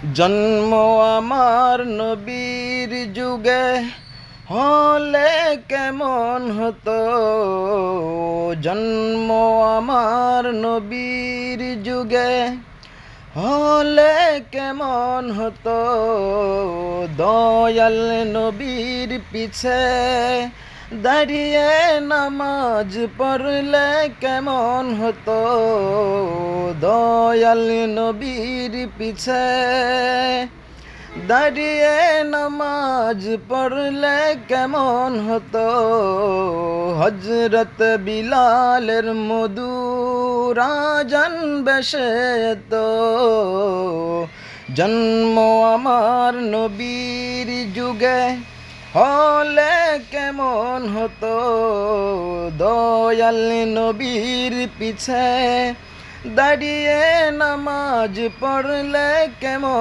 জন্ম আমার নবীর যুগে হলে কেমন হতো। জন্ম আমার নবীর যুগে হলে কেমন হতো। দয়াল নবীর পিছে দাঁড়িয়ে নামাজ পড়লে কেমন হতো। দয়াল নবীর পিছে দাঁড়িয়ে নামাজ পড়লে কেমন হতো। হযরত বিলালের মধুর আযান ভেসে তো। জন্ম আমার নবীর যুগে হলে কেমন হতো। দয়াল নবীর পিছে দাঁড়িয়ে নামাজ পড়লে কেমন